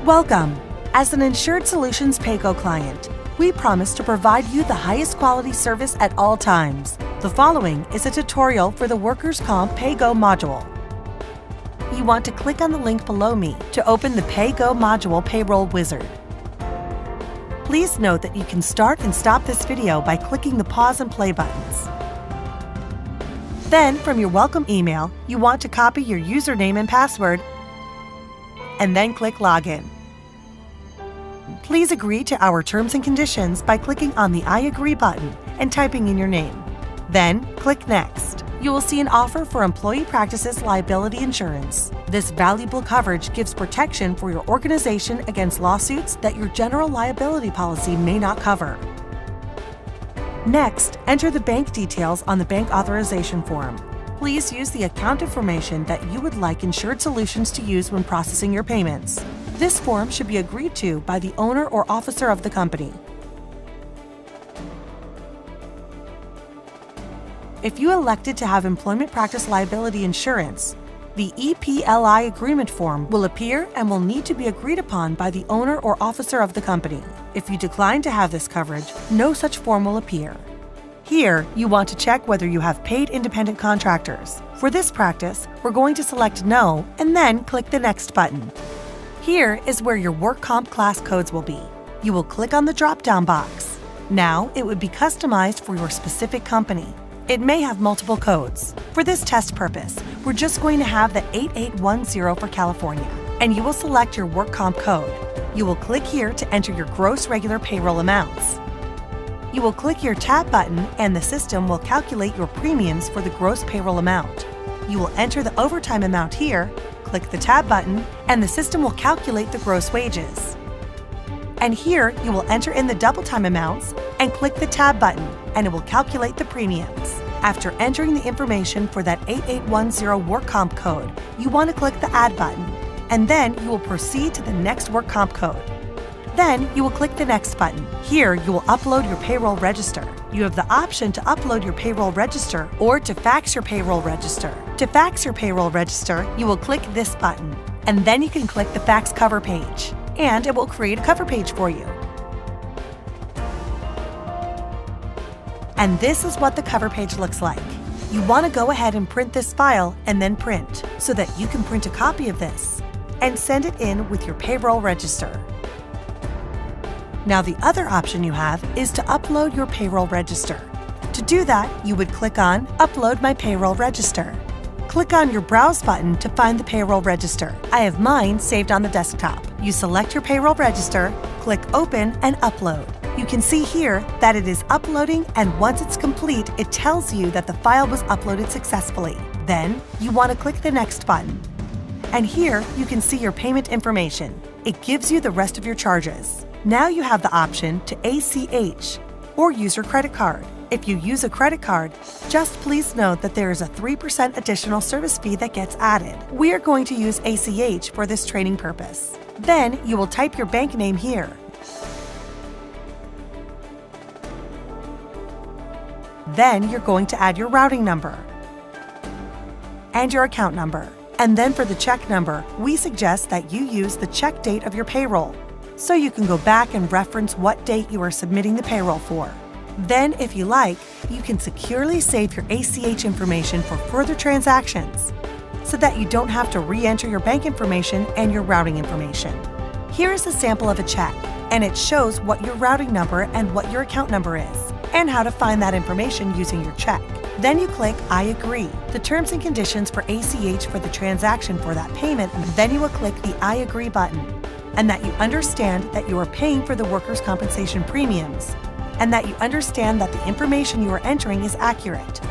Welcome! As an Insured Solutions PayGo client, we promise to provide you the highest quality service at all times. The following is a tutorial for the Workers' Comp PayGo module. You want to click on the link below me to open the PayGo module Payroll Wizard. Please note that you can start and stop this video by clicking the pause and play buttons. Then, from your welcome email, you want to copy your username and password and then click Login. Please agree to our terms and conditions by clicking on the I agree button and typing in your name. Then, click Next. You will see an offer for Employee Practices Liability Insurance. This valuable coverage gives protection for your organization against lawsuits that your general liability policy may not cover. Next, enter the bank details on the bank authorization form. Please use the account information that you would like Insured Solutions to use when processing your payments. This form should be agreed to by the owner or officer of the company. If you elected to have employment practice liability insurance, the EPLI agreement form will appear and will need to be agreed upon by the owner or officer of the company. If you decline to have this coverage, no such form will appear. Here, you want to check whether you have paid independent contractors. For this practice, we're going to select No and then click the Next button. Here is where your work comp class codes will be. You will click on the drop-down box. Now, it would be customized for your specific company. It may have multiple codes. For this test purpose, we're just going to have the 8810 for California, and you will select your work comp code. You will click here to enter your gross regular payroll amounts. You will click your Tab button and the system will calculate your premiums for the gross payroll amount. You will enter the overtime amount here, click the Tab button, and the system will calculate the gross wages. And here, you will enter in the double time amounts and click the Tab button, and it will calculate the premiums. After entering the information for that 8810 work comp code, you want to click the Add button, and then you will proceed to the next work comp code. Then you will click the Next button. Here, you will upload your payroll register. You have the option to upload your payroll register or to fax your payroll register. To fax your payroll register, you will click this button, and then you can click the fax cover page, and it will create a cover page for you. And this is what the cover page looks like. You want to go ahead and print this file and then print, so that you can print a copy of this and send it in with your payroll register. Now the other option you have is to upload your payroll register. To do that, you would click on Upload My Payroll Register. Click on your Browse button to find the payroll register. I have mine saved on the desktop. You select your payroll register, click Open and Upload. You can see here that it is uploading, and once it's complete, it tells you that the file was uploaded successfully. Then, you want to click the Next button. And here, you can see your payment information. It gives you the rest of your charges. Now you have the option to ACH or use your credit card. If you use a credit card, just please note that there is a 3% additional service fee that gets added. We are going to use ACH for this training purpose. Then you will type your bank name here. Then you're going to add your routing number and your account number. And then for the check number, we suggest that you use the check date of your payroll, so you can go back and reference what date you are submitting the payroll for. Then, if you like, you can securely save your ACH information for further transactions, so that you don't have to re-enter your bank information and your routing information. Here is a sample of a check, and it shows what your routing number and what your account number is, and how to find that information using your check. Then you click I agree, the terms and conditions for ACH for the transaction for that payment, and then you will click the I agree button, and that you understand that you are paying for the workers' compensation premiums, and that you understand that the information you are entering is accurate.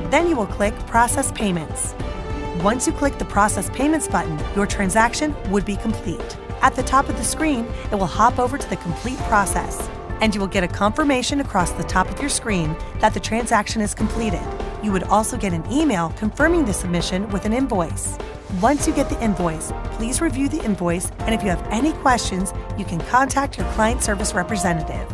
Then you will click Process Payments. Once you click the Process Payments button, your transaction would be complete. At the top of the screen, it will hop over to the complete process, and you will get a confirmation across the top of your screen that the transaction is completed. You would also get an email confirming the submission with an invoice. Once you get the invoice, please review the invoice, and if you have any questions, you can contact your client service representative.